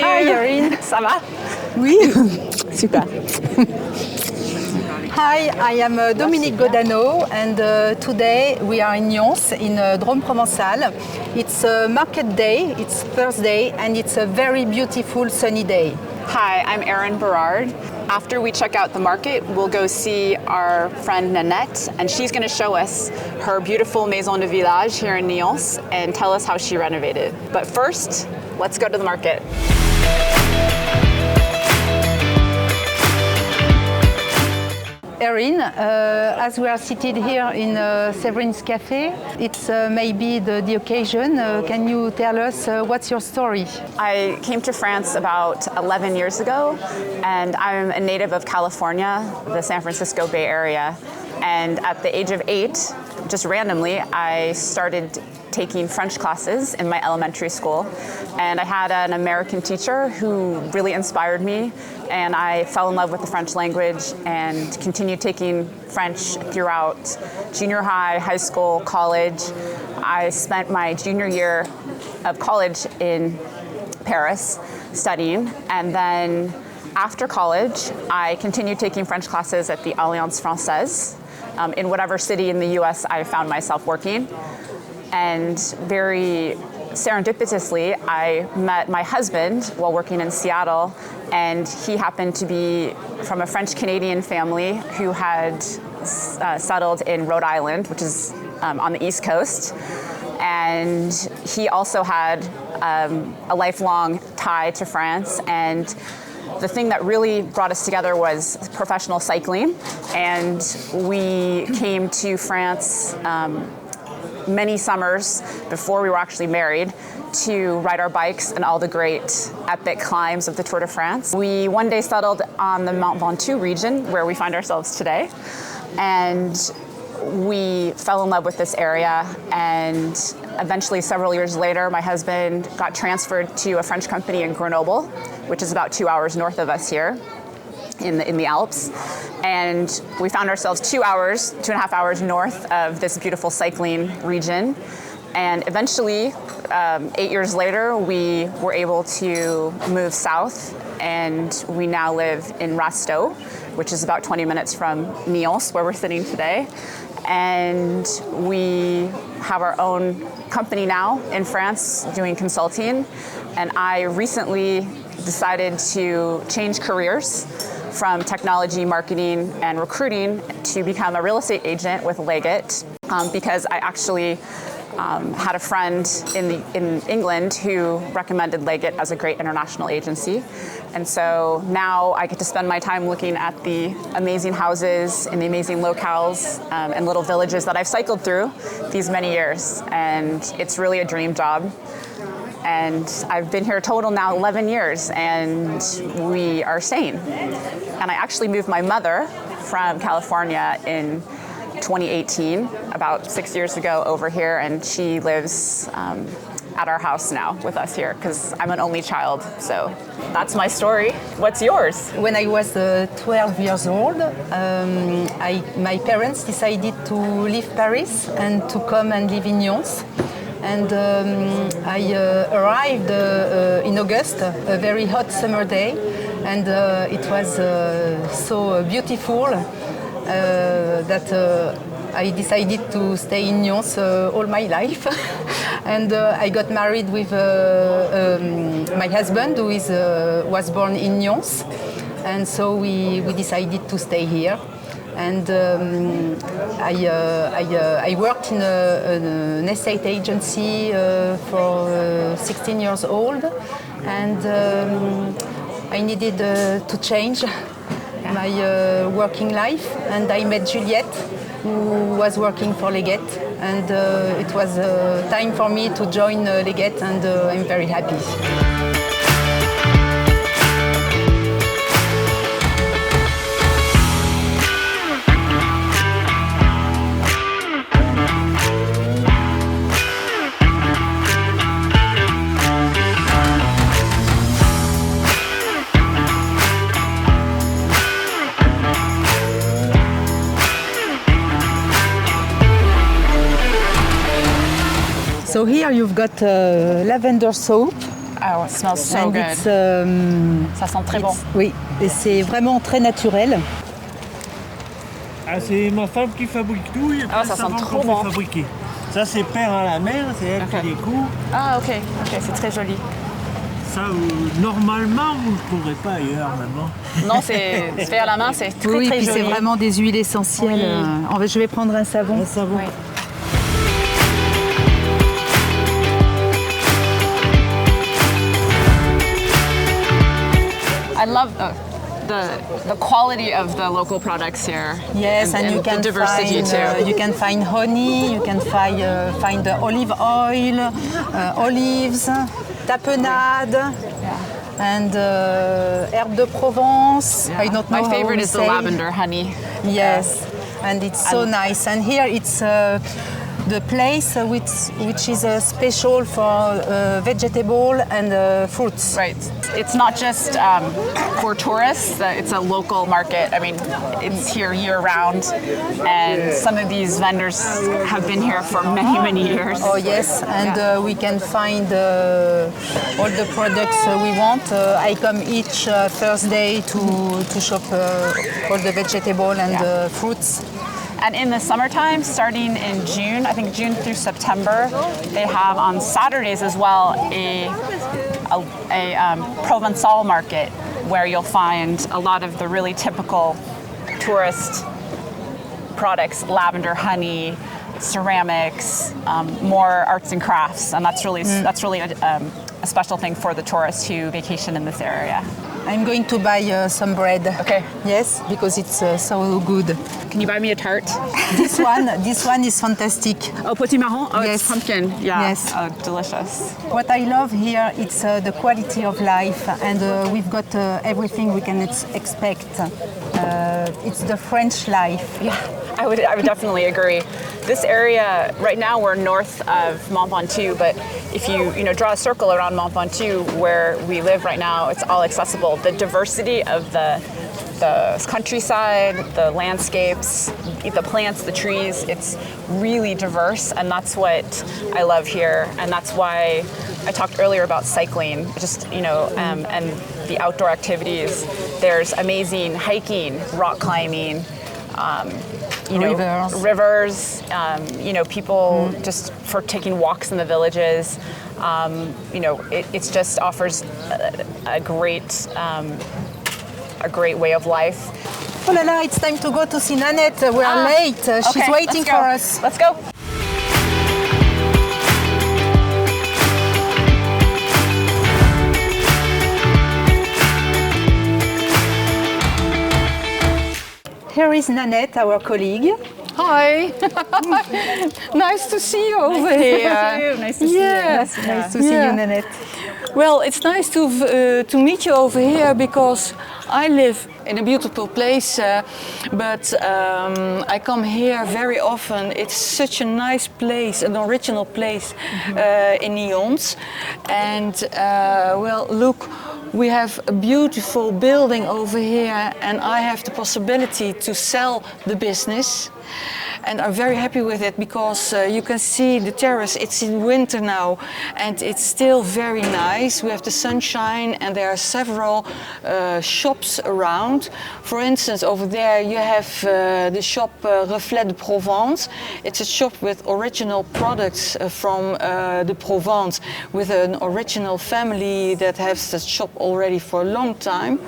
Hi, Erin. Ça va? Oui, super. Hi, I am Dominique Godano, and today we are in Nyons, in Drôme Provençal. It's a market day, it's Thursday, and it's a very beautiful sunny day. Hi, I'm Erin Berard. After we check out the market, we'll go see our friend Nanette, and she's going to show us her beautiful Maison de Village here in Nyons and tell us how she renovated. But first, let's go to the market. Erin, as we are seated here in Severin's Cafe, it's maybe the occasion. Can you tell us what's your story? I came to France about 11 years ago, and I'm a native of California, the San Francisco Bay Area. And at the age of 8, just randomly, I started taking French classes in my elementary school. And I had an American teacher who really inspired me, and I fell in love with the French language and continued taking French throughout junior high, high school, college. I spent my junior year of college in Paris studying, and then after college, I continued taking French classes at the Alliance Française in whatever city in the US I found myself working. And very serendipitously, I met my husband while working in Seattle, and he happened to be from a French-Canadian family who had settled in Rhode Island, which is on the East Coast. And he also had a lifelong tie to France, and the thing that really brought us together was professional cycling, and we came to France many summers before we were actually married to ride our bikes in all the great epic climbs of the Tour de France. We one day settled on the Mont Ventoux region where we find ourselves today, and we fell in love with this area, and eventually several years later my husband got transferred to a French company in Grenoble, which is about 2 hours north of us here in the Alps, and we found ourselves 2.5 hours north of this beautiful cycling region. And eventually, 8 years later, we were able to move south, and we now live in Rasteau, which is about 20 minutes from Nyons, where we're sitting today. And we have our own company now in France doing consulting. And I recently decided to change careers from technology, marketing, and recruiting to become a real estate agent with Leggett, because I actually had a friend in England who recommended Leggett as a great international agency. And so now I get to spend my time looking at the amazing houses and the amazing locales and little villages that I've cycled through these many years. And it's really a dream job. And I've been here total now 11 years, and we are staying. And I actually moved my mother from California in 2018, about 6 years ago, over here, and she lives at our house now with us here because I'm an only child. So that's my story. What's yours? When I was 12 years old, my parents decided to leave Paris and to come and live in Nyons. And I arrived in August, a very hot summer day, and it was so beautiful that I decided to stay in Nyons all my life. And I got married with my husband, who was born in Nyons, and so we decided to stay here. And I worked in an estate agency for 16 years old, and I needed to change my working life, and I met Juliette, who was working for Leggett, and it was time for me to join Leggett, and I'm very happy. So here you've got lavender soap, Oh, it smells so And good. it's, Ça sent très bon. oui, et c'est vraiment très naturel. Ah, c'est ma femme qui fabrique tout et Ah, après ça le sent savon trop qu'on bon. fait fabriquer. Ça, c'est peint à la mer, c'est elle Ok. qui les coud. Ah, ok, c'est très joli. Ça, normalement, vous ne le trouverez pas ailleurs maintenant. Non, c'est fait à la main, c'est très Oui, très puis joli. c'est vraiment des huiles essentielles. Oui. Je vais prendre un savon. Un savon. Oui. I love the quality of the local products here. Yes, and you can the diversity find, too. you can find honey, you can find olive oil, olives, tapenade, and herbe de Provence. I don't know My favorite how we is the say. lavender honey. Yes, and it's so nice. And here it's the place which is special for vegetable and fruits. Right. It's not just for tourists. It's a local market. I mean, it's here year round, and some of these vendors have been here for many, many years. Oh yes, and we can find all the products we want. I come each Thursday to shop all the vegetable and fruits. And in the summertime, starting in June, I think June through September, they have on Saturdays as well a Provençal market where you'll find a lot of the really typical tourist products, lavender, honey, ceramics, more arts and crafts, and that's really a special thing for the tourists who vacation in this area. I'm going to buy some bread. Okay. Yes, because it's so good. Can you buy me a tart? This one is fantastic. Oh, petit marron? Oh, Yes. it's pumpkin. Yeah. Yes. Oh, delicious. What I love here it's the quality of life, and we've got everything we can expect. It's the French life. Yeah, I would definitely agree. This area, right now we're north of Mont Ventoux, but if you draw a circle around Mont Ventoux where we live right now, it's all accessible. The diversity of the countryside, the landscapes, the plants, the trees, it's really diverse, and that's what I love here, and that's why I talked earlier about cycling, and the outdoor activities. There's amazing hiking, rock climbing, rivers, people just for taking walks in the villages. It just offers a great way of life. Oh la la, it's time to go to see Nanette. We are late. She's Okay, waiting let's go. for us. Let's go. Here is Nanette, our colleague. Hi. Nice to see you over here. Nice to see you. Yes. Nice to see you, Nanette. Well, it's nice to meet you over here because I live in a beautiful place, but I come here very often. It's such a nice place, an original place in Nyons. And well, look, we have a beautiful building over here, and I have the possibility to sell the business. And I'm very happy with it because you can see the terrace, it's in winter now and it's still very nice. We have the sunshine and there are several shops around. For instance, over there you have the shop Reflet de Provence. It's a shop with original products from the Provence with an original family that has the shop already for a long time.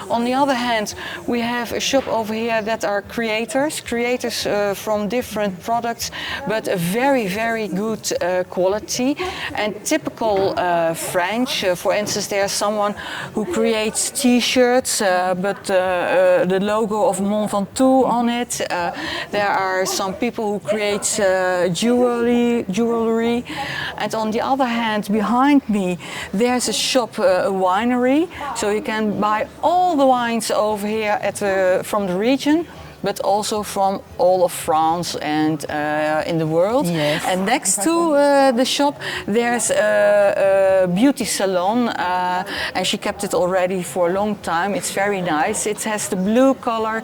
On the other hand, we have a shop over here that are creators from different products, but a very, very good quality and typical French. For instance, there's someone who creates T-shirts, but the logo of Mont Ventoux on it. There are some people who create jewelry, and on the other hand, behind me, there's a shop, a winery, so you can buy all the wines over here from the region, but also from all of France and in the world. Yes. And next to the shop, there's a beauty salon, and she kept it already for a long time. It's very nice. It has the blue color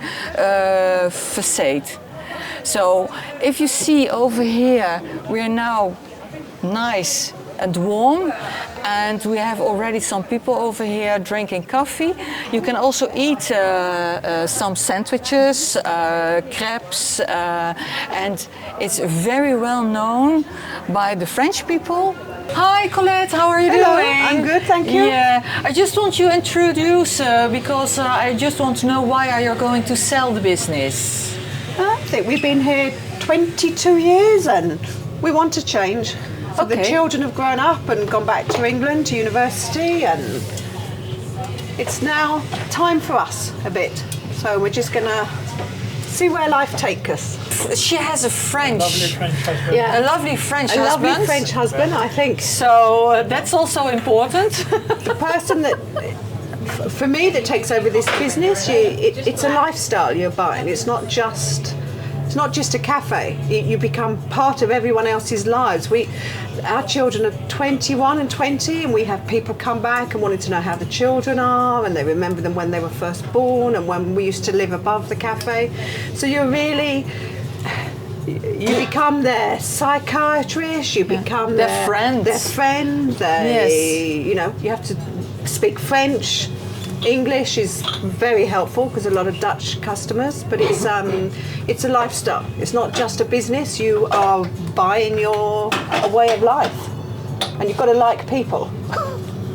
facade. So if you see over here, we're now nice and warm. And we have already some people over here drinking coffee. You can also eat some sandwiches, crepes, and it's very well known by the French people. Hi Colette, how are you Hello, doing? I'm good, thank you. Yeah, I just want to introduce because I just want to know why are you going to sell the business? I think we've been here 22 years and we want to change. So the Okay. children have grown up and gone back to England, to university, and it's now time for us a bit. So we're just gonna see where life takes us. She has a French, Yeah. a lovely French A husband. lovely French husband, I think. So that's also important. The person that, for me, that takes over this business, it's a lifestyle you're buying. It's not just a cafe. You become part of everyone else's lives. Our children are 21 and 20, and we have people come back and wanting to know how the children are, and they remember them when they were first born and when we used to live above the cafe. So you become their psychiatrist, you become Their friends. Their friend. Yes. You have to speak French. English is very helpful because a lot of Dutch customers, but it's a lifestyle. It's not just a business. You are buying a way of life, and you've got to like people.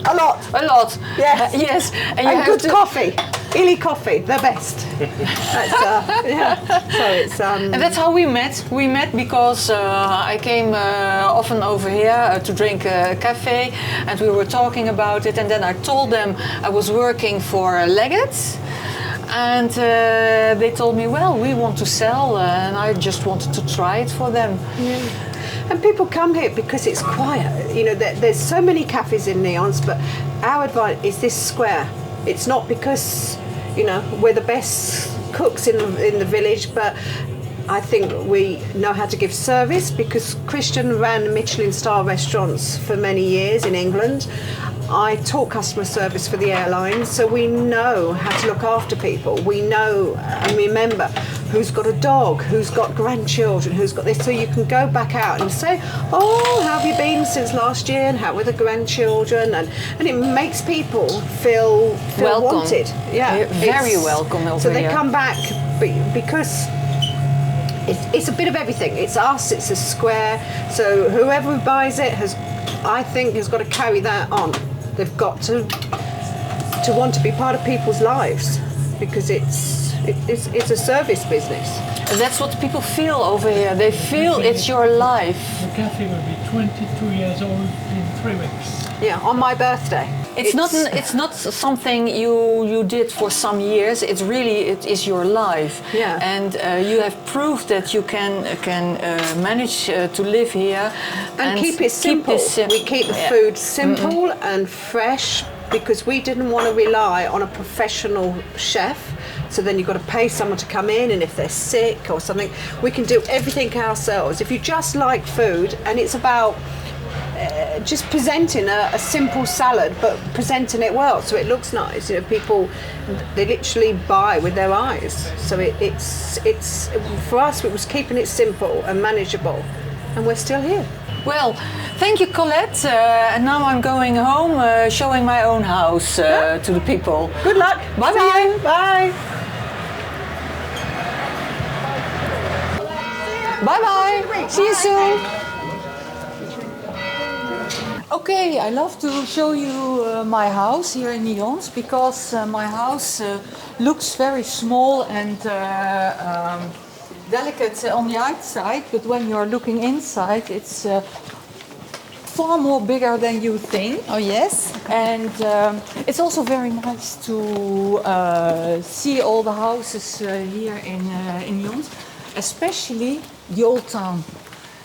A lot. A lot. Yes. Yes. And you And have good to- coffee. Illy coffee, the best. That's, yeah. So it's And that's how we met. We met because I came often over here to drink a cafe, and we were talking about it. And then I told them I was working for Leggett's, and they told me, well, we want to sell, and I just wanted to try it for them. And people come here because it's quiet. There's so many cafes in Nyons, but our advice is this square. It's not because, we're the best cooks in the village, but I think we know how to give service because Christian ran Michelin star restaurants for many years in England. I taught customer service for the airlines, so we know how to look after people. We know and remember who's got a dog, who's got grandchildren, who's got this. So you can go back out and say, oh, how have you been since last year and how were the grandchildren? And it makes people feel Welcome. wanted. Yeah, Very welcome over So they here. come back because it's a bit of everything. It's us, it's a square. So whoever buys it has got to carry that on. They've got to want to be part of people's lives because it's a service business. And that's what people feel over here. They feel it's your life. The cafe will be 22 years old in 3 weeks. Yeah, on my birthday. It's not something you did for some years. It is your life. Yeah. And you have proved that you can manage to live here and keep it simple. We keep the food simple and fresh because we didn't want to rely on a professional chef. So then you've got to pay someone to come in, and if they're sick or something, we can do everything ourselves. If you just like food, and it's about just presenting a simple salad, but presenting it well so it looks nice. People, they literally buy with their eyes. So it's for us, it was keeping it simple and manageable, and we're still here. Well, thank you, Colette. And now I'm going home, showing my own house to the people. Good luck. Bye See bye. you. Bye. Bye bye. See you soon. Okay, I love to show you my house here in Nyons because my house looks very small and delicate on the outside, but when you're looking inside, it's far more bigger than you think. Oh yes. And it's also very nice to see all the houses here in Nyons, especially the old town.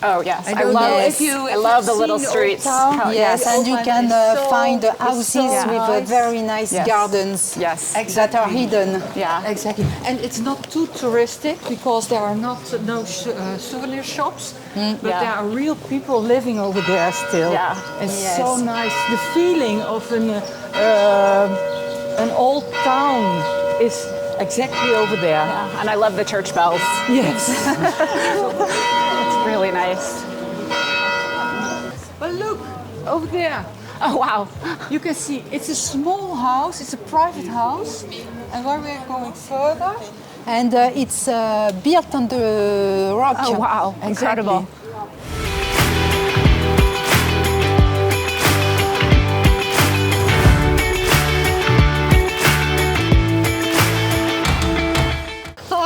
Oh yes, I don't love know if I love the little streets. Town. Yes, the and old you town can is so- find the it's houses so with nice. very nice Yes. gardens. Yes. That are hidden. Yeah. Exactly, and it's not too touristic because there are no souvenir shops, but Yeah. there are real people living over there still. Yeah. It's Yes. so nice. The feeling of an old town is exactly over there. Yeah, and I love the church bells. Yes. It's really nice. But look, over there. Oh, wow. You can see it's a small house, it's a private house. And when we're going further, And it's built on the rock. Oh, wow. Incredible.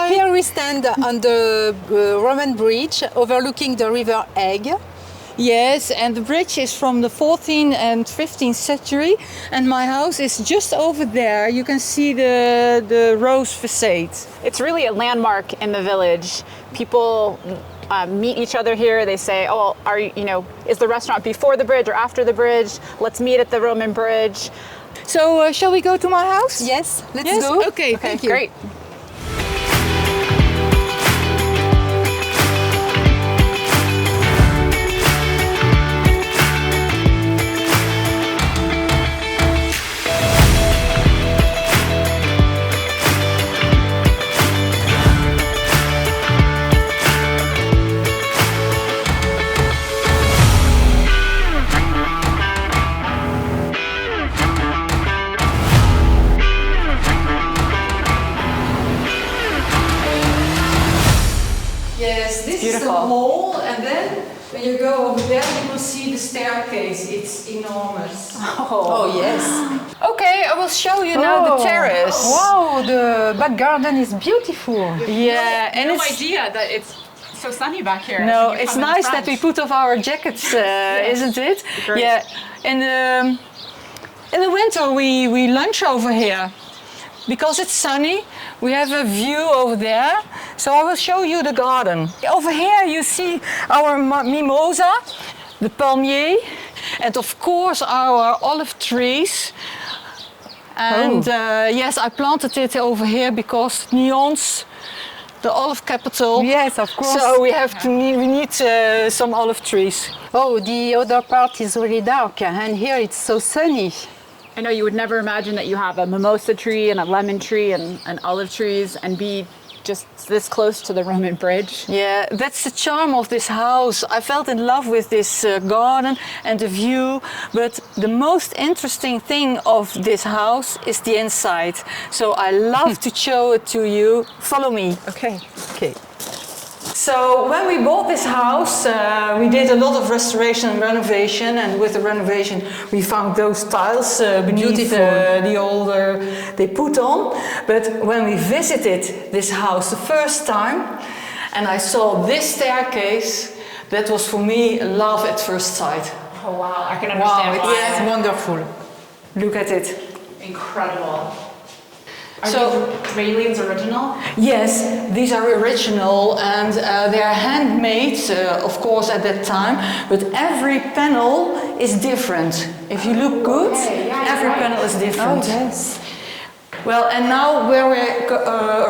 Here we stand on the Roman bridge overlooking the river Egg. yes, and the bridge is from the 14th and 15th century, and my house is just over there. You can see the rose facade. It's really a landmark in the village. People meet each other here. They say, "Oh, is the restaurant before the bridge or after the bridge? Let's meet at the Roman bridge." So shall we go to my house? Yes, let's Yes? go. Okay, thank you. Great. Yes, this is the beautiful. hall, and then when you go over there, you will see the staircase. It's enormous. Oh yes. Okay, I will show you now the terrace. Wow, the back garden is beautiful. Yeah, and No it's idea that it's so sunny back here. no, When you it's come in nice front. that we put off our jackets, isn't it? Great. Yeah, in the winter we lunch over here. Because it's sunny, we have a view over there. So I will show you the garden. Over here you see our mimosa, the palmier, and of course our olive trees. And yes, I planted it over here because Nyons, the olive capital. Yes, of course. So we need some olive trees. Oh, the other part is really dark, and here it's so sunny. I know you would never imagine that you have a mimosa tree and a lemon tree and olive trees and be just this close to the Roman bridge. Yeah, that's the charm of this house. I felt in love with this garden and the view, but the most interesting thing of this house is the inside. So I love to show it to you. Follow me. Okay. Okay. So when we bought this house, we did a lot of restoration and renovation, and with the renovation we found those tiles beneath the older they put on. But when we visited this house the first time and I saw this staircase, that was for me love at first sight. Oh wow, I can Wow, understand why. it's wonderful. Look at it. Incredible. Are So- these railings original? Yes, these are original and they are handmade, of course, at that time, but every panel is different. If you look good, every panel is different. yes. Well, and now where we're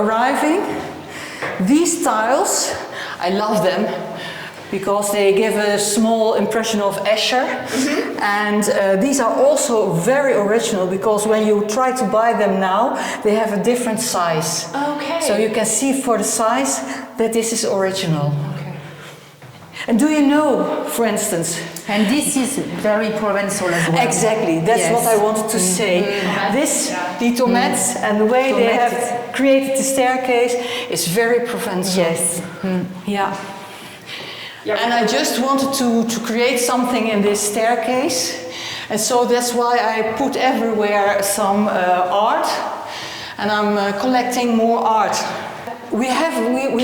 arriving, these tiles, I love them because they give a small impression of Escher. And these are also very original because when you try to buy them now, they have a different size. Okay. So you can see for the size that this is original. Okay. And do you know, for instance, And this is very Provençal as well. exactly, that's Yes. what I wanted to say. This, the tomates and the way they have created the staircase is very Provençal. Yes. Yeah. And I just wanted to create something in this staircase. And so that's why I put everywhere some art. And I'm collecting more art. We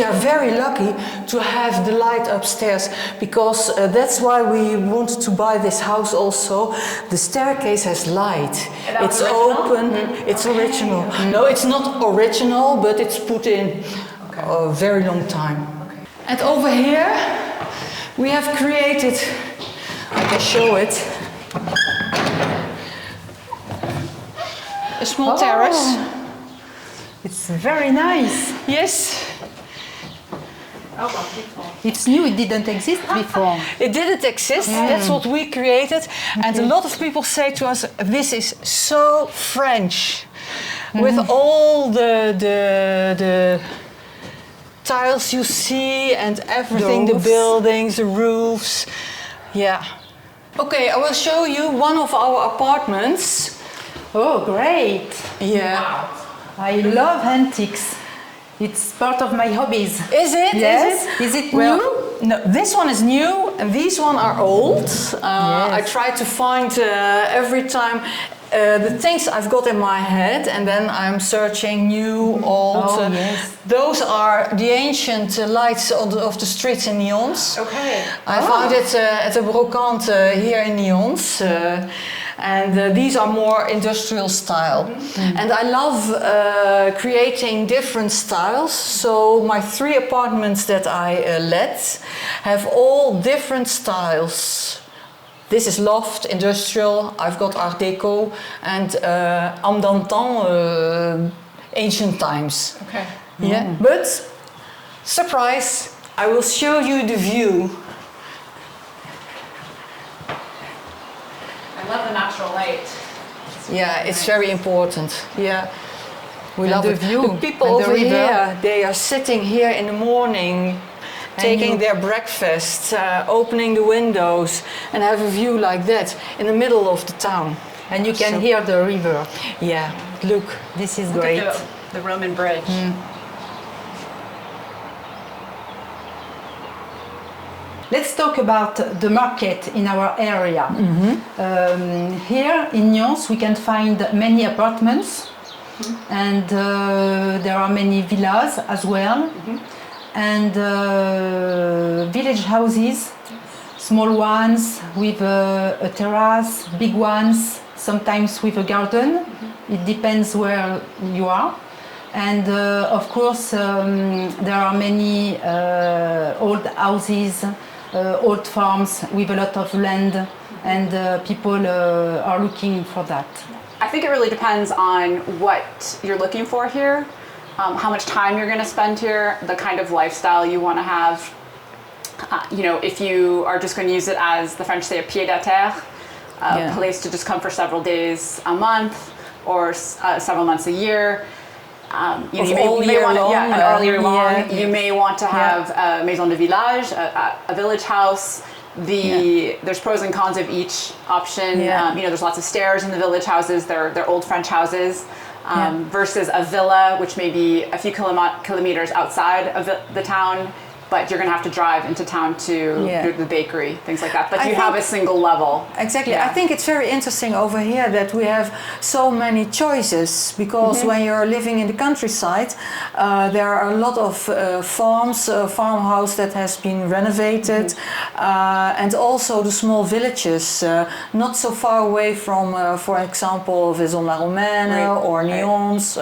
are very lucky to have the light upstairs because that's why we wanted to buy this house also. The staircase has light. It's open, it's original. No, it's not original, but it's put in a very long time. And over here we have created, I can show it, a small terrace. It's very nice. Yes. It's new, it didn't exist before. It didn't exist, that's what we created. And a lot of people say to us, this is so French. With all the tiles you see and everything, the roofs. buildings, the roofs. Yeah. Okay, I will show you one of our apartments. Oh, great! Yeah. I love antiques. It's part of my hobbies. Is it? Yes. Is it? Is it Well, new? no, this one is new and these one are old. I try to find every time the things I've got in my head, and then I'm searching new, old. Oh, yes. Those are the ancient lights of the streets in Nyons. Okay. I found it at a brocante here in Nyons. And these are more industrial style. And I love creating different styles. So my 3 apartments that I let have all different styles. This is loft, industrial, I've got art deco, and en d'antan, ancient times. Okay. Yeah, but surprise, I will show you the view. I love the natural light. Yeah, it's very important. Yeah, we And love the it. view The people and the over river. here, they are sitting here in the morning, taking you- their breakfast, opening the windows, and have a view like that in the middle of the town. And you can So- hear the river. Yeah, look. This is Look great. at the Roman bridge. Let's talk about the market in our area. Here in Nyons we can find many apartments and there are many villas as well and village houses, small ones with a terrace, big ones, sometimes with a garden. It depends where you are. And of course there are many old houses, old farms with a lot of land, and people are looking for that. I think it really depends on what you're looking for here, how much time you're going to spend here, the kind of lifestyle you want to have. You know, if you are just going to use it as the French say a pied-à-terre, a place to just come for several days a month or several months a year. You know, you may want to, and all year long. You may want to have a maison de village, a village house. There's pros and cons of each option. You know, there's lots of stairs in the village houses. They're old French houses. Versus a villa, which may be a few kilometers outside of the town, but you're going to have to drive into town to the bakery, things like that. But you have a single level. Exactly. I think it's very interesting over here that we have so many choices, because when you're living in the countryside, there are a lot of farms, farmhouse that has been renovated, and also the small villages, not so far away from, for example, Vaison-la-Romaine or Nyons.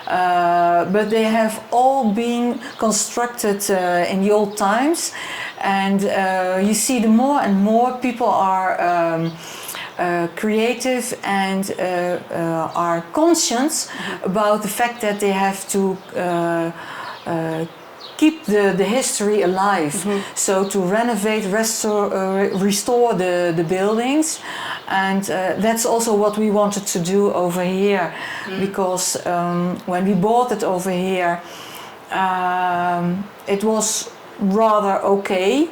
But they have all been constructed in the old times, and you see the more and more people are creative and are conscious about the fact that they have to keep the history alive. So to renovate, restore the buildings, and that's also what we wanted to do over here, because when we bought it over here, it was rather okay,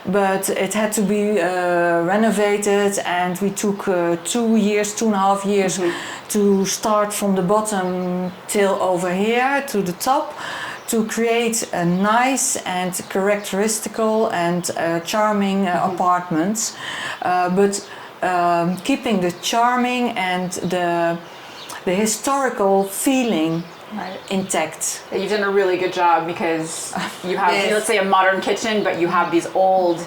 but it had to be renovated, and we took 2.5 years to start from the bottom till over here to the top, to create a nice and characteristical and charming apartments, but keeping the charming and the historical feeling intact. You've done a really good job, because you have, let's say, a modern kitchen, but you have these old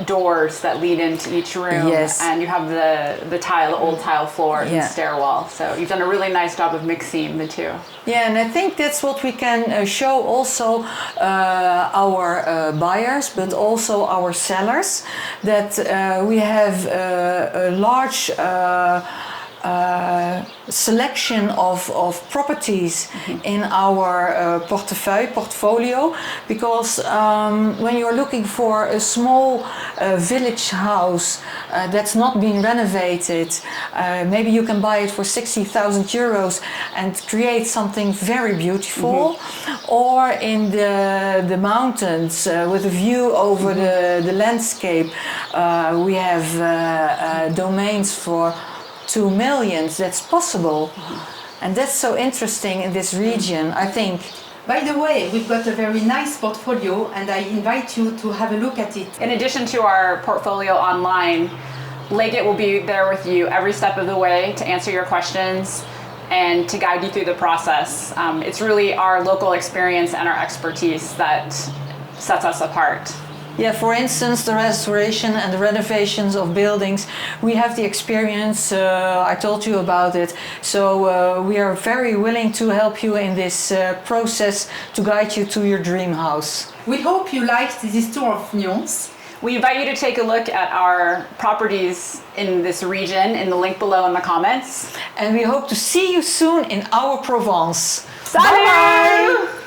doors that lead into each room, and you have the tile, the old tile floor and stairwell. So you've done a really nice job of mixing the two. Yeah, and I think that's what we can show also our buyers, but also our sellers, that we have a large selection of properties in our portfolio, because when you're looking for a small village house that's not been renovated, maybe you can buy it for 60,000 euros and create something very beautiful, or in the mountains with a view over the landscape. We have domains for 2 million. That's possible, and that's so interesting in this region, I think. By the way, we've got a very nice portfolio, and I invite you to have a look at it. In addition to our portfolio online, Leggett will be there with you every step of the way to answer your questions and to guide you through the process. It's really our local experience and our expertise that sets us apart. Yeah, for instance, the restoration and the renovations of buildings, we have the experience, I told you about it. So we are very willing to help you in this process to guide you to your dream house. We hope you liked this tour of Nyons. We invite you to take a look at our properties in this region in the link below in the comments. And we hope to see you soon in our Provence. Salut!